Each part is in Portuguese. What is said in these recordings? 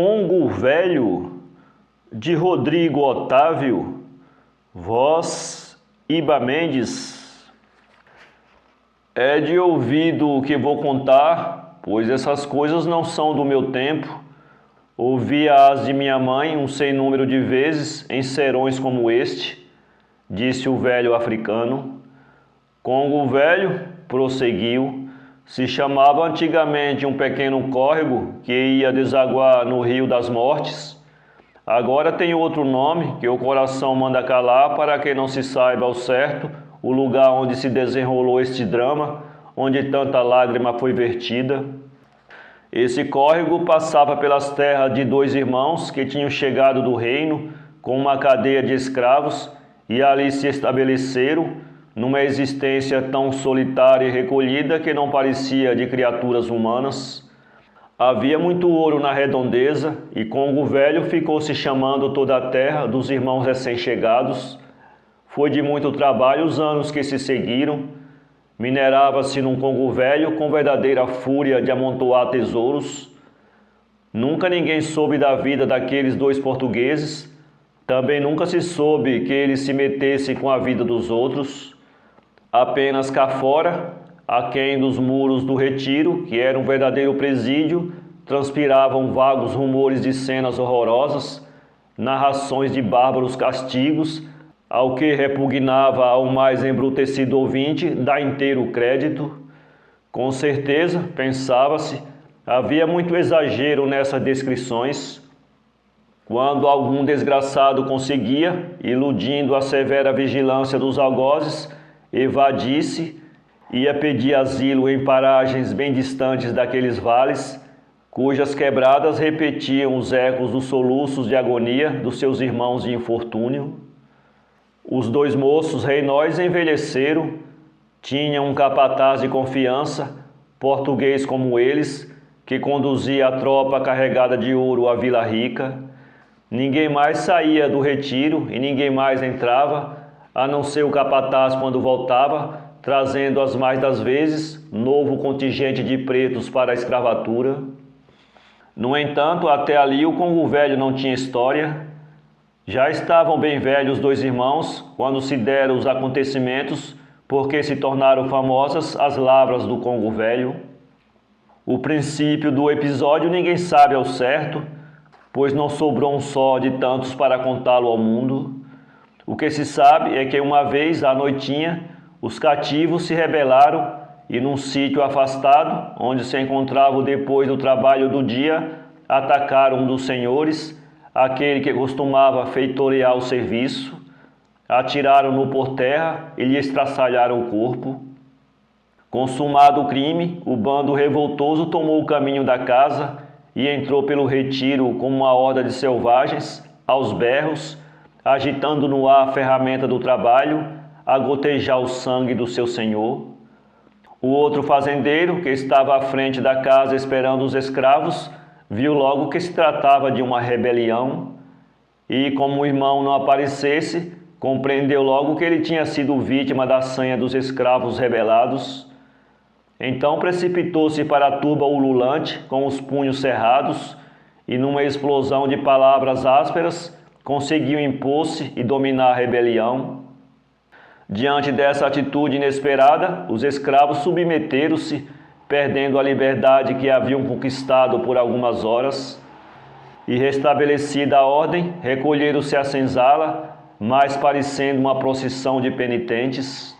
Congo Velho, de Rodrigo Otávio, voz Iba Mendes. É de ouvido o que vou contar, pois essas coisas não são do meu tempo. Ouvi-as de minha mãe um sem número de vezes em serões como este, disse o velho africano. Congo Velho, prosseguiu, se chamava antigamente um pequeno córrego que ia desaguar no Rio das Mortes. Agora tem outro nome que o coração manda calar para que não se saiba ao certo o lugar onde se desenrolou este drama, onde tanta lágrima foi vertida. Esse córrego passava pelas terras de dois irmãos que tinham chegado do reino com uma cadeia de escravos e ali se estabeleceram numa existência tão solitária e recolhida que não parecia de criaturas humanas. Havia muito ouro na redondeza e Congo Velho ficou se chamando toda a terra dos irmãos recém-chegados. Foi de muito trabalho os anos que se seguiram. Minerava-se num Congo Velho com verdadeira fúria de amontoar tesouros. Nunca ninguém soube da vida daqueles dois portugueses. Também nunca se soube que eles se metessem com a vida dos outros. Apenas cá fora, aquém dos muros do retiro, que era um verdadeiro presídio, transpiravam vagos rumores de cenas horrorosas, narrações de bárbaros castigos, ao que repugnava ao mais embrutecido ouvinte dar inteiro crédito. Com certeza, pensava-se, havia muito exagero nessas descrições. Quando algum desgraçado conseguia, iludindo a severa vigilância dos algozes, evadisse, ia pedir asilo em paragens bem distantes daqueles vales, cujas quebradas repetiam os ecos dos soluços de agonia dos seus irmãos de infortúnio. Os dois moços reinóis envelheceram, tinham um capataz de confiança, português como eles, que conduzia a tropa carregada de ouro à Vila Rica. Ninguém mais saía do retiro e ninguém mais entrava, a não ser o capataz quando voltava, trazendo as mais das vezes novo contingente de pretos para a escravatura. No entanto, até ali o Congo Velho não tinha história. Já estavam bem velhos os dois irmãos quando se deram os acontecimentos, porque se tornaram famosas as lavras do Congo Velho. O princípio do episódio ninguém sabe ao certo, pois não sobrou um só de tantos para contá-lo ao mundo. O que se sabe é que uma vez, à noitinha, os cativos se rebelaram e num sítio afastado, onde se encontravam depois do trabalho do dia, atacaram um dos senhores, aquele que costumava feitorear o serviço, atiraram-no por terra e lhe estraçalharam o corpo. Consumado o crime, o bando revoltoso tomou o caminho da casa e entrou pelo retiro como uma horda de selvagens, aos berros, agitando no ar a ferramenta do trabalho, a gotejar o sangue do seu senhor. O outro fazendeiro, que estava à frente da casa esperando os escravos, viu logo que se tratava de uma rebelião e, como o irmão não aparecesse, compreendeu logo que ele tinha sido vítima da sanha dos escravos rebelados. Então precipitou-se para a turba ululante, com os punhos cerrados, e numa explosão de palavras ásperas, conseguiu impor-se e dominar a rebelião. Diante dessa atitude inesperada, os escravos submeteram-se, perdendo a liberdade que haviam conquistado por algumas horas. E restabelecida a ordem, recolheram-se à senzala, mais parecendo uma procissão de penitentes.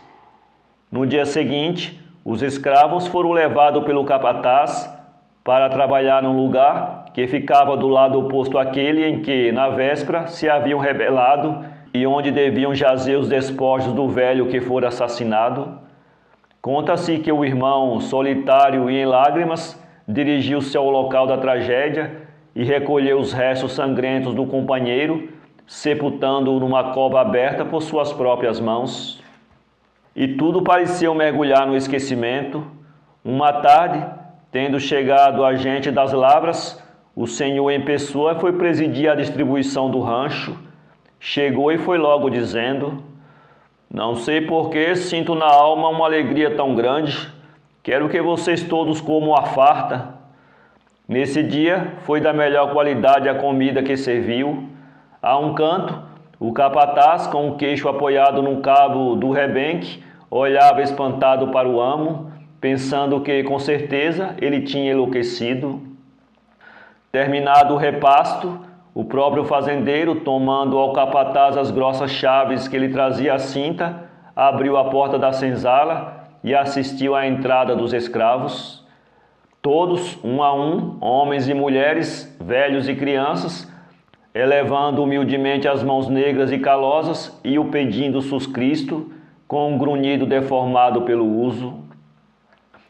No dia seguinte, os escravos foram levados pelo capataz para trabalhar num lugar que ficava do lado oposto àquele em que, na véspera, se haviam rebelado e onde deviam jazer os despojos do velho que fora assassinado. Conta-se que o irmão, solitário e em lágrimas, dirigiu-se ao local da tragédia e recolheu os restos sangrentos do companheiro, sepultando-o numa cova aberta por suas próprias mãos. E tudo parecia mergulhar no esquecimento. Uma tarde, tendo chegado a gente das lavras, o senhor em pessoa foi presidir a distribuição do rancho. Chegou e foi logo dizendo: "Não sei por que sinto na alma uma alegria tão grande. Quero que vocês todos comam a farta." Nesse dia, foi da melhor qualidade a comida que serviu. A um canto, o capataz, com o queixo apoiado num cabo do rebenque, olhava espantado para o amo, pensando que, com certeza, ele tinha enlouquecido. Terminado o repasto, o próprio fazendeiro, tomando ao capataz as grossas chaves que ele trazia à cinta, abriu a porta da senzala e assistiu à entrada dos escravos. Todos, um a um, homens e mulheres, velhos e crianças, elevando humildemente as mãos negras e calosas e o pedindo sus Cristo, com um grunhido deformado pelo uso.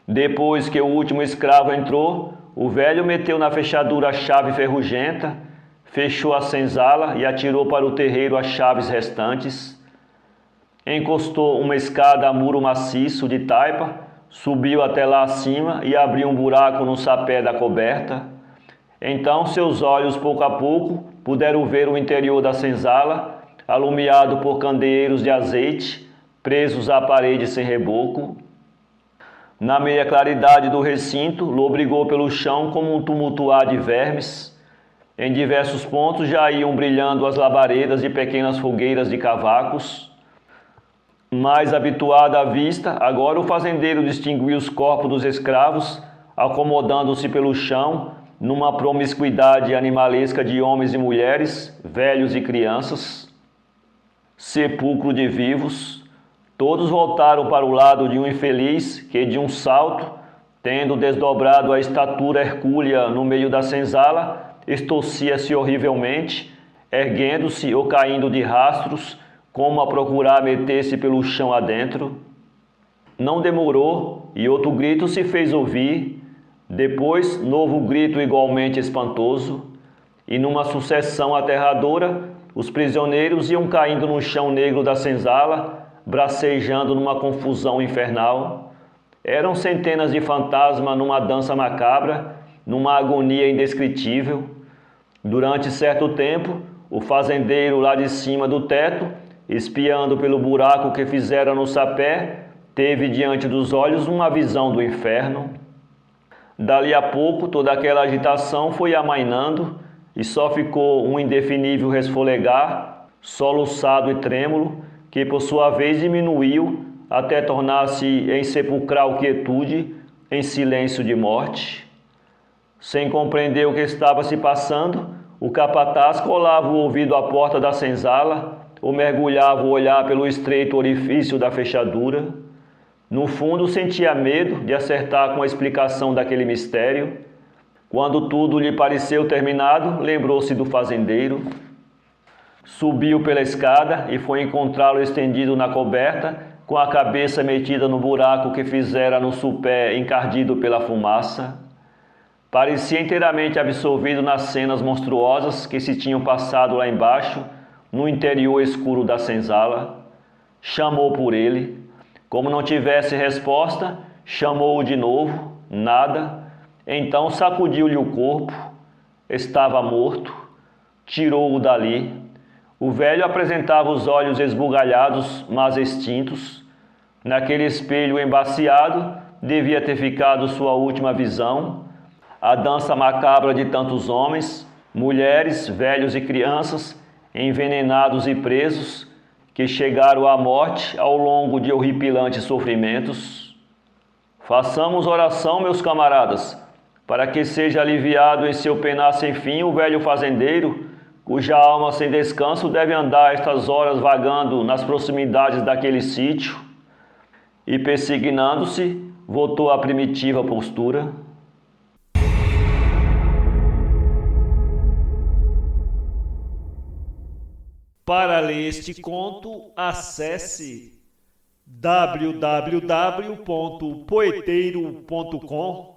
Depois que o último escravo entrou, o velho meteu na fechadura a chave ferrugenta, fechou a senzala e atirou para o terreiro as chaves restantes. Encostou uma escada a muro maciço de taipa, subiu até lá acima e abriu um buraco no sapé da coberta. Então seus olhos, pouco a pouco, puderam ver o interior da senzala, alumiado por candeeiros de azeite, presos à parede sem reboco. Na meia claridade do recinto, lobrigou pelo chão como um tumultuar de vermes. Em diversos pontos já iam brilhando as labaredas de pequenas fogueiras de cavacos. Mais habituado à vista, agora o fazendeiro distinguiu os corpos dos escravos, acomodando-se pelo chão, numa promiscuidade animalesca de homens e mulheres, velhos e crianças. Sepulcro de vivos. Todos voltaram para o lado de um infeliz que, de um salto, tendo desdobrado a estatura hercúlea no meio da senzala, estorcia-se horrivelmente, erguendo-se ou caindo de rastros, como a procurar meter-se pelo chão adentro. Não demorou e outro grito se fez ouvir, depois novo grito igualmente espantoso, e numa sucessão aterradora, os prisioneiros iam caindo no chão negro da senzala, bracejando numa confusão infernal. Eram centenas de fantasmas numa dança macabra, numa agonia indescritível. Durante certo tempo, o fazendeiro lá de cima do teto, espiando pelo buraco que fizera no sapé, teve diante dos olhos uma visão do inferno. Dali a pouco toda aquela agitação foi amainando e só ficou um indefinível resfolegar, soluçado e trêmulo, que por sua vez diminuiu até tornar-se em sepulcral quietude, em silêncio de morte. Sem compreender o que estava se passando, o capataz colava o ouvido à porta da senzala, ou mergulhava o olhar pelo estreito orifício da fechadura. No fundo, sentia medo de acertar com a explicação daquele mistério. Quando tudo lhe pareceu terminado, lembrou-se do fazendeiro. Subiu pela escada e foi encontrá-lo estendido na coberta, com a cabeça metida no buraco que fizera no supé encardido pela fumaça. Parecia inteiramente absorvido nas cenas monstruosas que se tinham passado lá embaixo, no interior escuro da senzala. Chamou por ele. Como não tivesse resposta, chamou-o de novo. Nada. Então sacudiu-lhe o corpo. Estava morto. Tirou-o dali. O velho apresentava os olhos esbugalhados, mas extintos. Naquele espelho embaciado, devia ter ficado sua última visão. A dança macabra de tantos homens, mulheres, velhos e crianças, envenenados e presos, que chegaram à morte ao longo de horripilantes sofrimentos. Façamos oração, meus camaradas, para que seja aliviado em seu penar sem fim o velho fazendeiro, cuja alma sem descanso deve andar estas horas vagando nas proximidades daquele sítio. E persignando-se, voltou à primitiva postura. Para ler este conto, acesse www.poeteiro.com